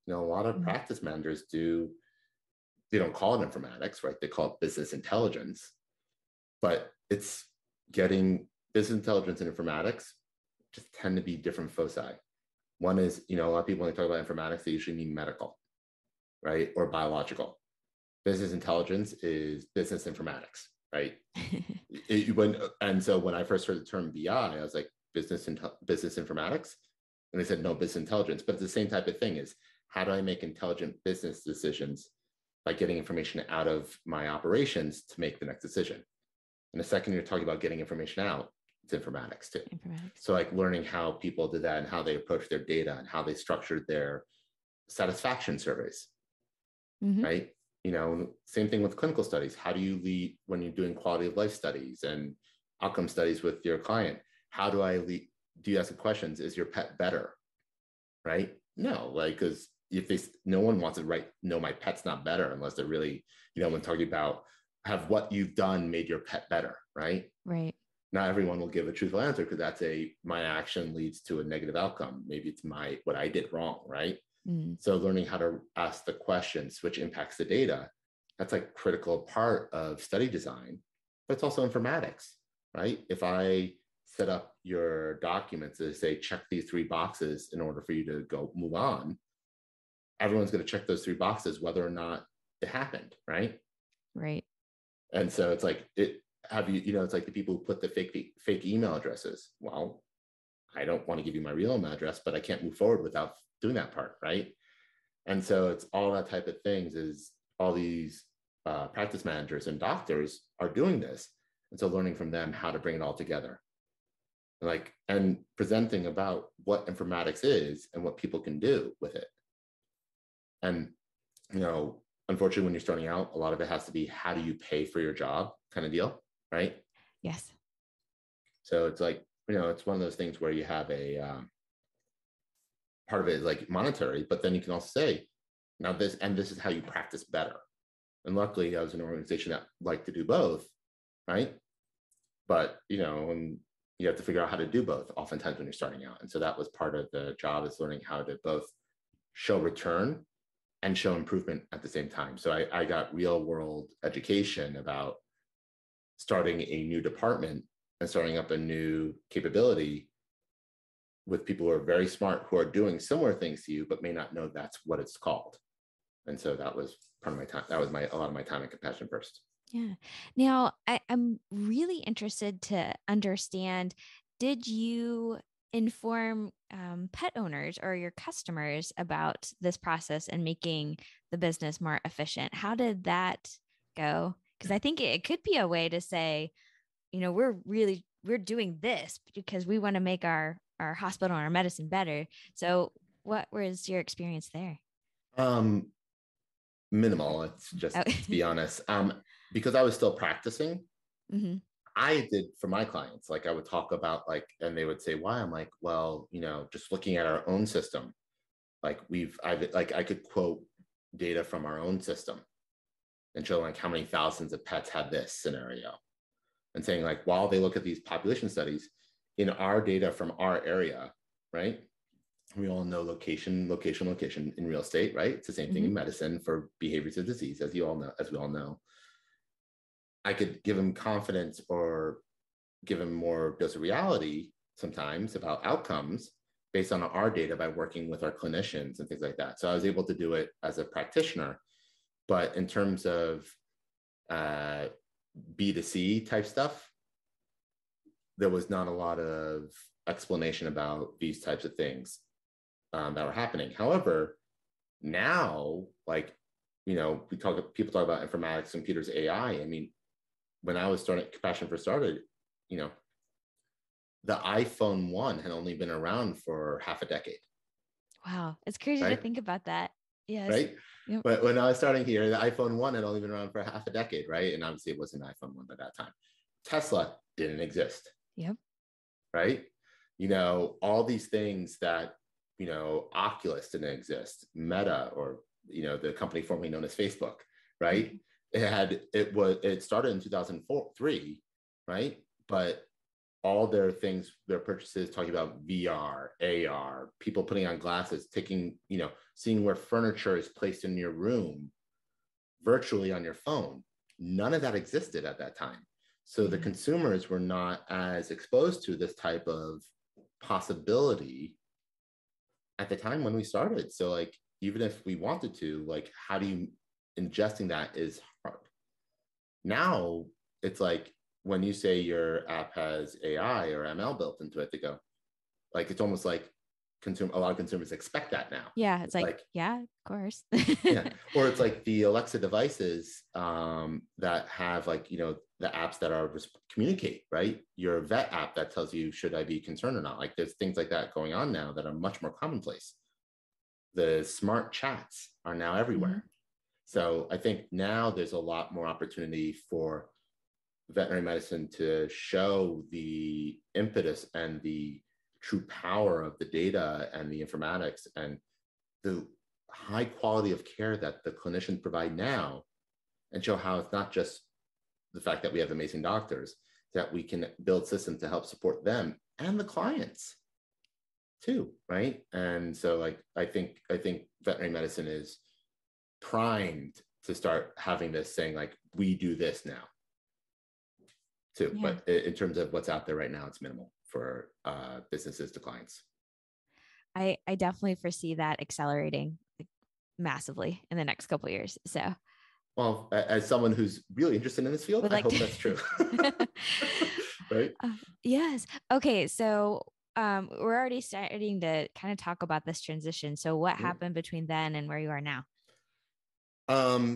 A lot of practice managers they don't call it informatics, right? They call it business intelligence, but it's getting business intelligence and informatics just tend to be different foci. One is, a lot of people when they talk about informatics, they usually mean medical, right? Or biological. Business intelligence is business informatics, right? And so when I first heard the term BI, I was like, business informatics? And they said, no, business intelligence. But it's the same type of thing, is how do I make intelligent business decisions by getting information out of my operations to make the next decision? And the second you're talking about getting information out, it's informatics too. So learning how people did that and how they approach their data and how they structured their satisfaction surveys, right? Same thing with clinical studies. How do you lead when you're doing quality of life studies and outcome studies with your client? How do I lead? Do you ask the questions, is your pet better? Right? No, because no one wants to write, no, my pet's not better, unless they're really, when talking about have what you've done made your pet better, right?
Right.
Not everyone will give a truthful answer, because that's my action leads to a negative outcome. Maybe it's what I did wrong, right? So learning how to ask the questions, which impacts the data, that's a critical part of study design, but it's also informatics, right? If I set up your documents to say, check these 3 boxes in order for you to go move on, everyone's going to check those 3 boxes, whether or not it happened, right?
Right.
And so it's have you, it's like the people who put the fake email addresses. Well, I don't want to give you my real email address, but I can't move forward without doing that part, right? And so it's all that type of things is all these practice managers and doctors are doing this. And so learning from them how to bring it all together. And presenting about what informatics is and what people can do with it. And, unfortunately, when you're starting out, a lot of it has to be how do you pay for your job kind of deal, right?
Yes.
So it's like, it's one of those things where you have a part of it is like monetary, but then you can also say, now this is how you practice better. And luckily, I was an organization that liked to do both, right? But, and you have to figure out how to do both oftentimes when you're starting out. And so that was part of the job, is learning how to both show return and show improvement at the same time. So I got real world education about starting a new department and starting up a new capability with people who are very smart, who are doing similar things to you, but may not know that's what it's called. And so that was part of my time. That was a lot of my time at Compassion First.
Yeah. Now, I'm really interested to understand, did you inform pet owners or your customers about this process and making the business more efficient? How did that go? Because I think it could be a way to say, we're doing this because we want to make our hospital and our medicine better. So what was your experience there?
Minimal. It's just, to be honest, because I was still practicing. Mm-hmm. I did for my clients, like I would talk about and they would say, why? I'm like, well, just looking at our own system, I could quote data from our own system and show how many thousands of pets had this scenario, and saying while they look at these population studies in our data from our area, right? We all know location in real estate, right? It's the same thing in medicine for behaviors of disease, as we all know. I could give them confidence or give them more dose of reality sometimes about outcomes based on our data by working with our clinicians and things like that. So I was able to do it as a practitioner, but in terms of B2C type stuff, there was not a lot of explanation about these types of things that were happening. However, now, people talk about informatics, computers, AI. I mean, when I was starting, Compassion First started, the iPhone 1 had only been around for half a decade.
Wow. It's crazy to think about that. Yes.
Right. Yep. But when I was starting here, the iPhone 1 had only been around for half a decade, right? And obviously it wasn't an iPhone 1 by that time. Tesla didn't exist.
Yep.
Right. All these things that, Oculus didn't exist, Meta, or, the company formerly known as Facebook, right? Mm-hmm. It started in 2003, right? But all their purchases talking about VR, AR, people putting on glasses, seeing where furniture is placed in your room virtually on your phone. None of that existed at that time. So the consumers were not as exposed to this type of possibility at the time when we started. So even if we wanted to, how do you, ingesting that is hard. Now it's when you say your app has AI or ML built into it, they go, it's almost like a lot of consumers expect that now.
Yeah, it's yeah, of course.
Yeah, or it's the Alexa devices that have the apps that are communicate, right? Your vet app that tells you should I be concerned or not. There's things like that going on now that are much more commonplace. The smart chats are now everywhere. Mm-hmm. So I think now there's a lot more opportunity for veterinary medicine to show the impetus and the true power of the data and the informatics and the high quality of care that the clinicians provide now, and show how it's not just the fact that we have amazing doctors, that we can build systems to help support them and the clients too, right? And so I think veterinary medicine is primed to start having this saying we do this now too. Yeah. But in terms of what's out there right now, it's minimal for businesses to clients.
I definitely foresee that accelerating massively in the next couple of years. So
Well, as someone who's really interested in this field,
Would
I
like
hope that's true.
to.
Right?
Yes. Okay. So we're already starting to kind of talk about this transition. So what
Yeah.
happened between then and where you are now?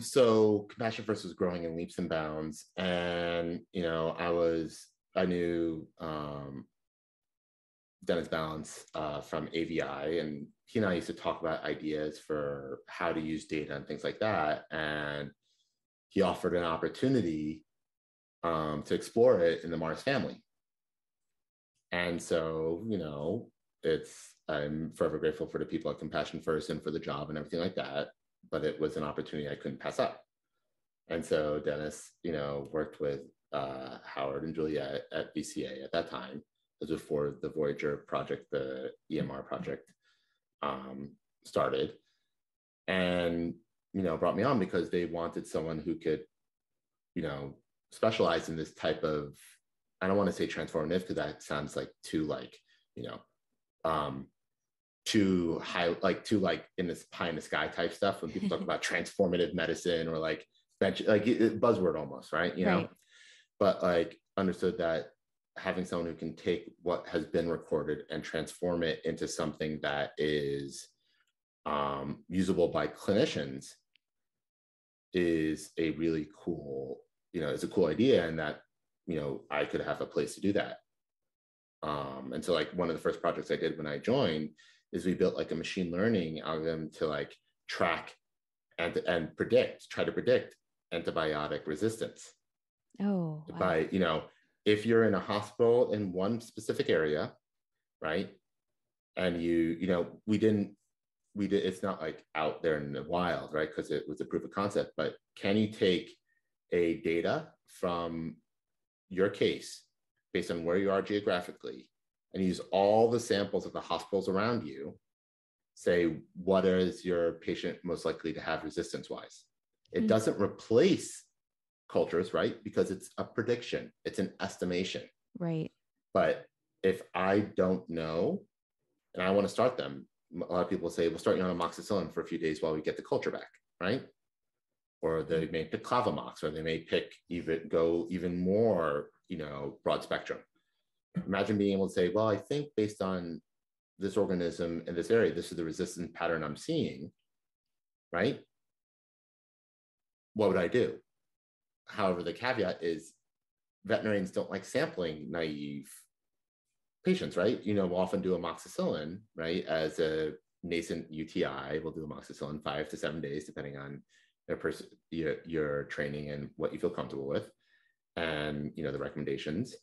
So Compassion First was growing in leaps and bounds. And, I knew Dennis Balance from AVI, and he and I used to talk about ideas for how to use data and things like that. And he offered an opportunity to explore it in the Mars family. And so, I'm forever grateful for the people at Compassion First and for the job and everything like that. But it was an opportunity I couldn't pass up. And so Dennis, worked with Howard and Julia at VCA at that time. This was before the Voyager project, the EMR project, started, and brought me on because they wanted someone who could, specialize in this type of. I don't want to say transformative because that sounds like too you know, um, too high, like too like in this pie in the sky type stuff. When people talk about transformative medicine or like bench, like buzzword almost, right?
Right.
But like understood that having someone who can take what has been recorded and transform it into something that is usable by clinicians is a really cool, it's a cool idea, and that I could have a place to do that. And so like one of the first projects I did when I joined is we built like a machine learning algorithm to like track and try to predict antibiotic resistance
Oh, wow.
by, if you're in a hospital in one specific area, right? And we did, it's not like out there in the wild, right? Because it was a proof of concept, but can you take a data from your case based on where you are geographically and use all the samples of the hospitals around you, say, what is your patient most likely to have resistance wise? It
Hmm.
doesn't replace cultures, right? Because it's a prediction, it's an estimation.
Right.
But if I don't know and I want to start them, a lot of people say, we'll start you on amoxicillin for a few days while we get the culture back, right? Or they may pick Clavamox, or they may go even more, broad spectrum. Imagine being able to say, well, I think based on this organism in this area, this is the resistance pattern I'm seeing, right? What would I do? However, the caveat is veterinarians don't like sampling naive patients, right? We'll often do amoxicillin, right? As a nascent UTI, we'll do amoxicillin 5 to 7 days, depending on your training and what you feel comfortable with, and the recommendations,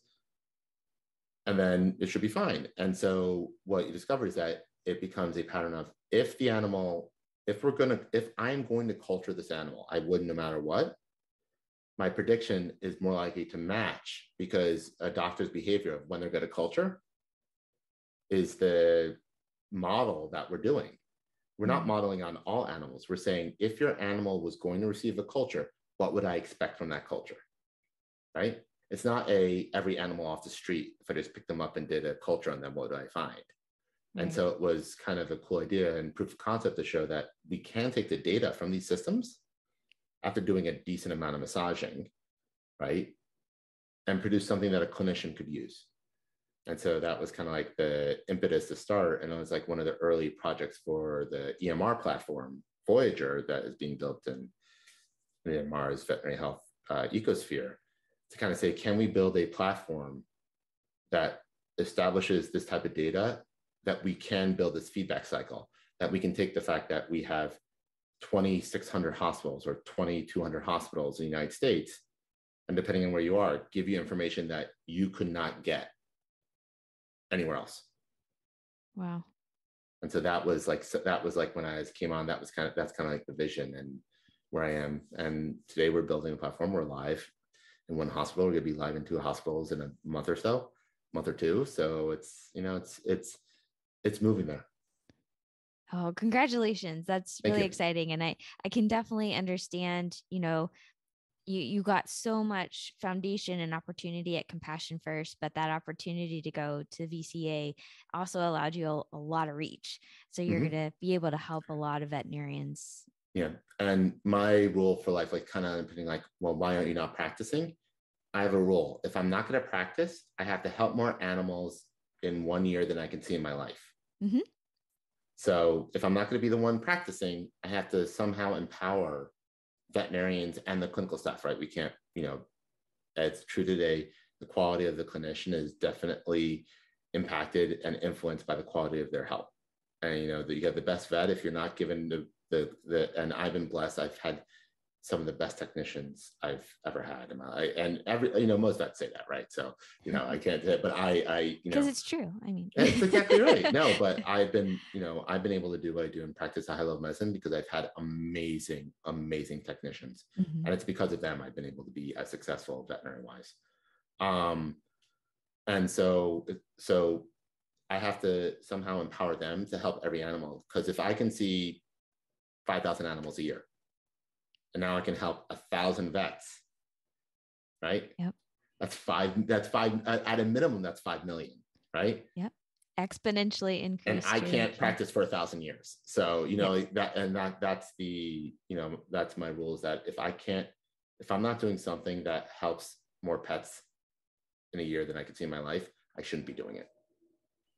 and then it should be fine. And so what you discover is that it becomes a pattern of if I'm going to culture this animal, I would no matter what. My prediction is more likely to match because a doctor's behavior of when they're going to culture is the model that we're doing. We're not modeling on all animals. We're saying if your animal was going to receive a culture, what would I expect from that culture? Right? It's not every animal off the street. If I just picked them up and did a culture on them, what do I find?
Right.
And so it was kind of a cool idea and proof of concept to show that we can take the data from these systems after doing a decent amount of massaging, right? And produce something that a clinician could use. And so that was kind of like the impetus to start. And it was like one of the early projects for the EMR platform, Voyager, that is being built in the Mars veterinary health ecosphere, to kind of say, can we build a platform that establishes this type of data, that we can build this feedback cycle, that we can take the fact that we have 2,600 hospitals or 2,200 hospitals in the United States, and depending on where you are, give you information that you could not get anywhere else.
Wow.
And so that was like when I came on, that's kind of like the vision and where I am. And today we're building a platform. We're live in one hospital. We're going to be live in 2 hospitals in a month or 2. So it's moving there.
Oh, congratulations. That's
Thank
really
you.
exciting. And I can definitely understand, you got so much foundation and opportunity at Compassion First, but that opportunity to go to VCA also allowed you a lot of reach. So you're
Mm-hmm.
going to be able to help a lot of veterinarians
Yeah. And my rule for life, like kind of putting like, well, why aren't you not practicing? I have a rule. If I'm not going to practice, I have to help more animals in 1 year than I can see in my life.
Mm-hmm.
So if I'm not going to be the one practicing, I have to somehow empower veterinarians and the clinical staff, right? We can't, it's true today, the quality of the clinician is definitely impacted and influenced by the quality of their help. And, you got the best vet if you're not given and I've been blessed. I've had some of the best technicians I've ever had in my life. And most vets say that, right? So, I can't, but
because it's true. I mean,
it's exactly right. No, but I've been able to do what I do and practice a high level medicine because I've had amazing, amazing technicians.
mm-hmm.
And it's because of them I've been able to be as successful veterinary wise. And so I have to somehow empower them to help every animal. Because if I can see 5,000 animals a year, and now I can help 1,000 vets, right?
Yep.
That's five at a minimum, that's 5 million, right?
Yep. Exponentially increased.
And I can't practice for 1,000 years. So,
yes.
that's the, that's my rule is that if I'm not doing something that helps more pets in a year than I could see in my life, I shouldn't be doing it.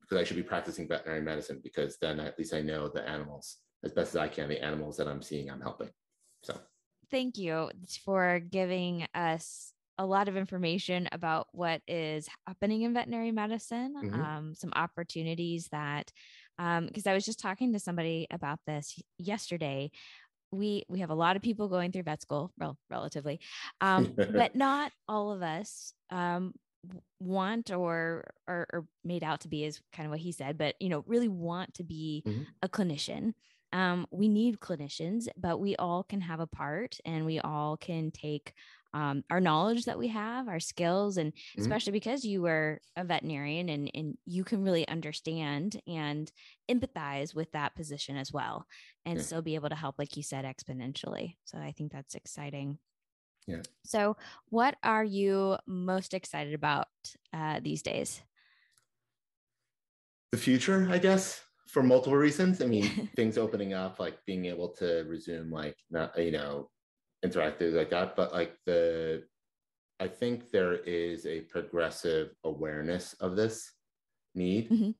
Because I should be practicing veterinary medicine because then at least I know the animals as best as I can, the animals that I'm seeing, I'm helping. So
thank you for giving us a lot of information about what is happening in veterinary medicine,
mm-hmm.
Some opportunities that, because I was just talking to somebody about this yesterday. We have a lot of people going through vet school, relatively, but not all of us want or made out to be, is kind of what he said, but really want to be
mm-hmm.
a clinician. We need clinicians, but we all can have a part, and we all can take our knowledge that we have, our skills, and
mm-hmm.
especially because you were a veterinarian and you can really understand and empathize with that position as well, and still be able to help, like you said, exponentially. So I think that's exciting.
Yeah.
So what are you most excited about these days?
The future, I guess, for multiple reasons. I mean, things opening up, like being able to resume, like, not, interactive like that, but like I think there is a progressive awareness of this need
mm-hmm.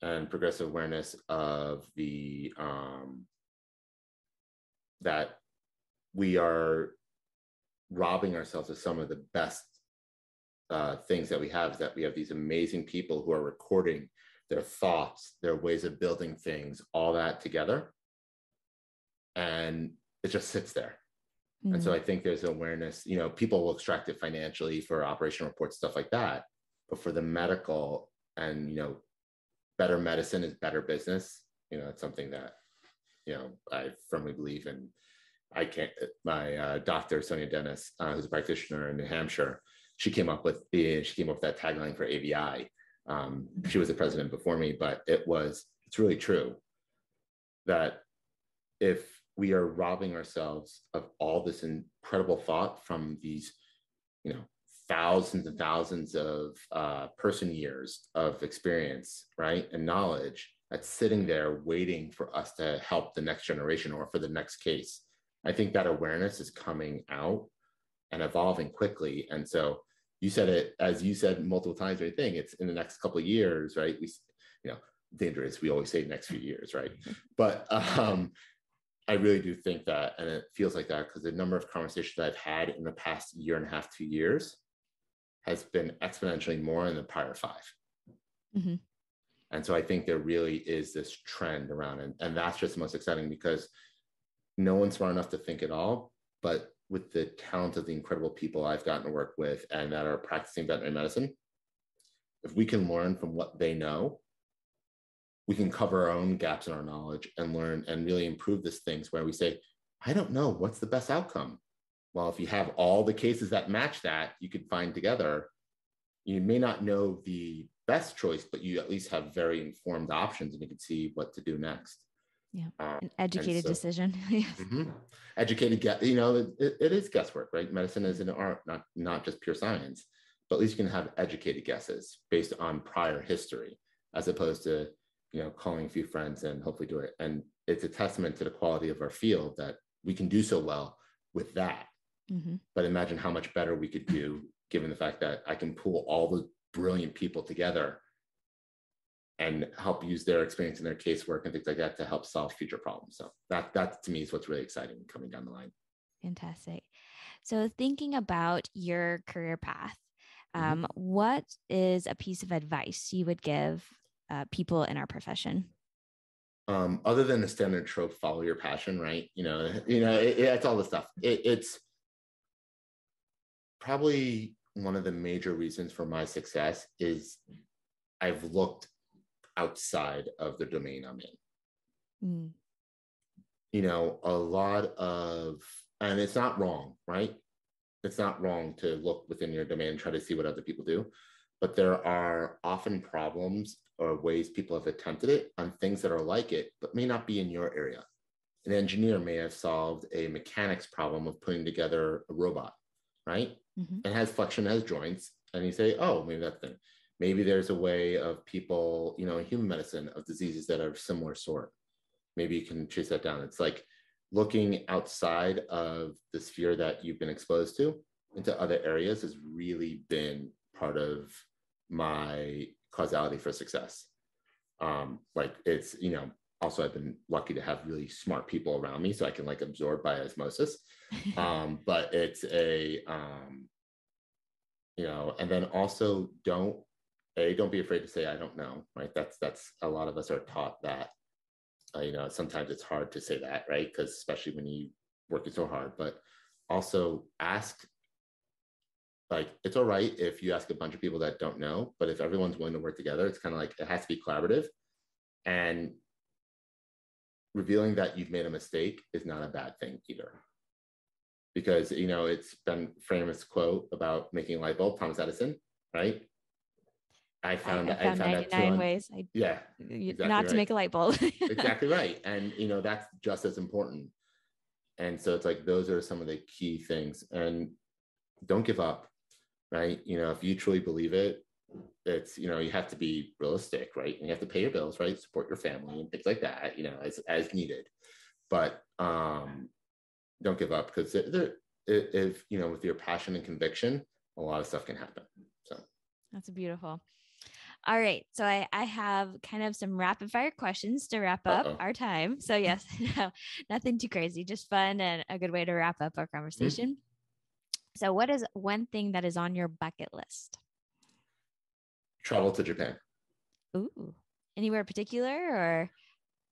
and progressive awareness of the that we are robbing ourselves of some of the best things that we have, is that we have these amazing people who are recording their thoughts, their ways of building things, all that together. And it just sits there. And so I think there's awareness, people will extract it financially for operation reports, stuff like that. But for the medical and, better medicine is better business. It's something that, I firmly believe in. My doctor, Sonia Dennis, who's a practitioner in New Hampshire, she came up with that tagline for AVI. She was the president before me, but it's really true that if we are robbing ourselves of all this incredible thought from these, thousands and thousands of person years of experience, right, and knowledge that's sitting there waiting for us to help the next generation or for the next case. I think that awareness is coming out and evolving quickly. And so you said it, as you said multiple times, I think it's in the next couple of years, right? Dangerous. We always say next few years, right? But I really do think that, and it feels like that because the number of conversations I've had in the past year and a half, 2 years has been exponentially more in the prior 5.
Mm-hmm.
And so I think there really is this trend around it. And that's just the most exciting because no one's smart enough to think it all, but with the talent of the incredible people I've gotten to work with and that are practicing veterinary medicine, if we can learn from what they know, we can cover our own gaps in our knowledge and learn and really improve these things where we say, I don't know what's the best outcome. Well, if you have all the cases that match that, you could find together, you may not know the best choice, but you at least have very informed options and you can see what to do next.
Yeah, an educated decision.
Mm-hmm. Educated guess. It is guesswork, right? Medicine is an art, not just pure science. But at least you can have educated guesses based on prior history, as opposed to calling a few friends and hopefully do it. And it's a testament to the quality of our field that we can do so well with that.
Mm-hmm.
But imagine how much better we could do given the fact that I can pull all the brilliant people together and help use their experience in their casework and things like that to help solve future problems. So that to me is what's really exciting coming down the line.
Fantastic. So thinking about your career path,
Mhm.
what is a piece of advice you would give people in our profession?
Other than the standard trope, follow your passion, right? It's all the stuff. It's probably one of the major reasons for my success is I've looked outside of the domain I'm in. A lot of, and it's not wrong, right? It's not wrong to look within your domain and try to see what other people do, but there are often problems or ways people have attempted it on things that are like it, but may not be in your area. An engineer may have solved a mechanics problem of putting together a robot, right?
Mm-hmm.
And has flexion, has joints, and you say, oh, maybe that's the thing. Maybe there's a way of people, in human medicine of diseases that are similar sort. Maybe you can chase that down. It's like looking outside of the sphere that you've been exposed to into other areas has really been part of my causality for success. Also I've been lucky to have really smart people around me so I can absorb by osmosis. But it's and then also don't be afraid to say I don't know, right? That's a lot of us are taught that. Sometimes it's hard to say that, right? Because especially when you working so hard, but also ask. It's all right if you ask a bunch of people that don't know, but if everyone's willing to work together, it's kind of it has to be collaborative. And revealing that you've made a mistake is not a bad thing either. Because, it's been famous quote about making a light bulb, Thomas Edison, right? I found
99 ways
exactly
not to
right.
make a light bulb.
Exactly right. And, that's just as important. And so it's those are some of the key things. And don't give up, right? If you truly believe it, it's, you have to be realistic, right? And you have to pay your bills, right? Support your family and things like that, as needed. But don't give up, because if, with your passion and conviction, a lot of stuff can happen. So
that's beautiful. All right. So I have kind of some rapid fire questions to wrap up our time. So yes, no, nothing too crazy, just fun and a good way to wrap up our conversation. Mm-hmm. So what is one thing that is on your bucket list?
Travel to Japan.
Ooh, anywhere particular or?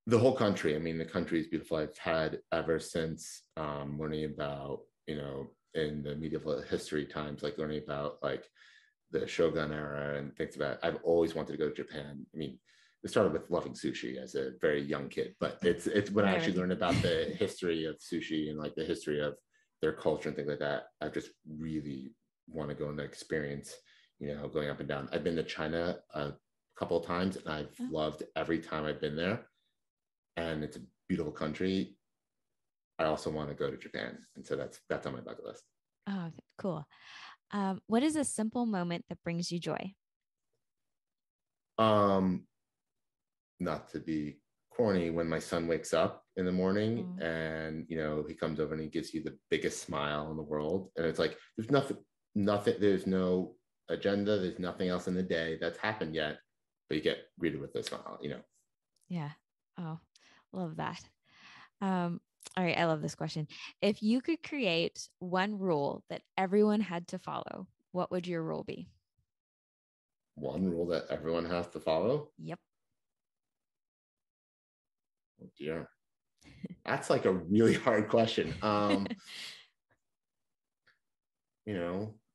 The whole country. I mean, the country is beautiful. I've had ever since learning about, in the medieval history times, learning about the Shogun era and things about it. I've always wanted to go to Japan. I mean, it started with loving sushi as a very young kid, but it's when I actually learned about the history of sushi and the history of their culture and things like that. I just really want to go and experience, going up and down. I've been to China a couple of times and I've loved every time I've been there. And it's a beautiful country. I also want to go to Japan. And so that's on my bucket list.
Oh, cool. What is a simple moment that brings you joy?
Not to be corny, when my son wakes up in the morning and, he comes over and he gives you the biggest smile in the world. And it's there's nothing, there's no agenda. There's nothing else in the day that's happened yet, but you get greeted with a smile,
Yeah. Oh, love that. All right. I love this question. If you could create one rule that everyone had to follow, what would your rule be?
One rule that everyone has to follow?
Yep.
Oh dear. That's a really hard question.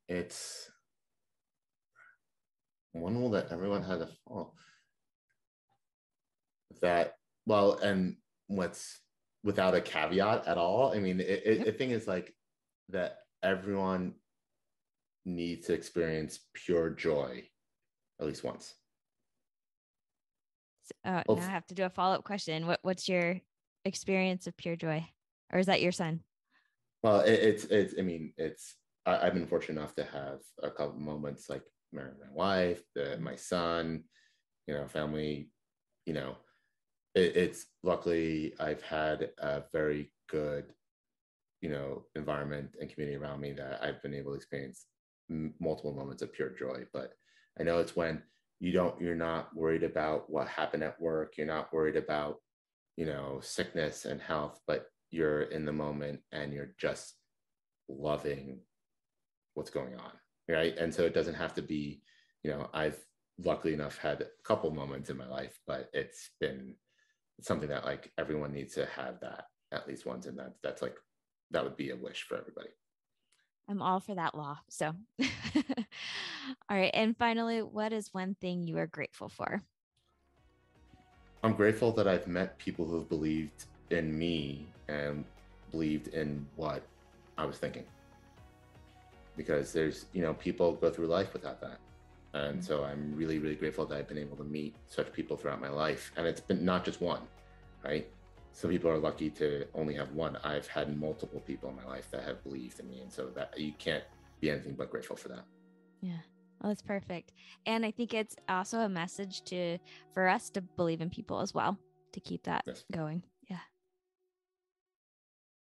It's one rule that everyone had to follow. And what's without a caveat at all. I mean, the thing is that everyone needs to experience pure joy at least once.
Now I have to do a follow-up question. What's your experience of pure joy? Or is that your son?
Well, I've been fortunate enough to have a couple moments marrying my wife, my son, family, it's luckily I've had a very good environment and community around me that I've been able to experience multiple moments of pure joy. But I know it's when you're not worried about what happened at work. You're not worried about, sickness and health, but you're in the moment and you're just loving what's going on. Right. And so it doesn't have to be, I've luckily enough had a couple moments in my life, but it's something that like everyone needs to have that at least once. And that's like, that would be a wish for everybody.
I'm all for that law. So, all right. And finally, what is one thing you are grateful for?
I'm grateful that I've met people who have believed in me and believed in what I was thinking. Because there's, people go through life without that. And so I'm really, really grateful that I've been able to meet such people throughout my life. And it's been not just one, right? Some people are lucky to only have one. I've had multiple people in my life that have believed in me. And so that you can't be anything but grateful for that.
Yeah. Well, that's perfect. And I think it's also a message for us to believe in people as well, to keep that going.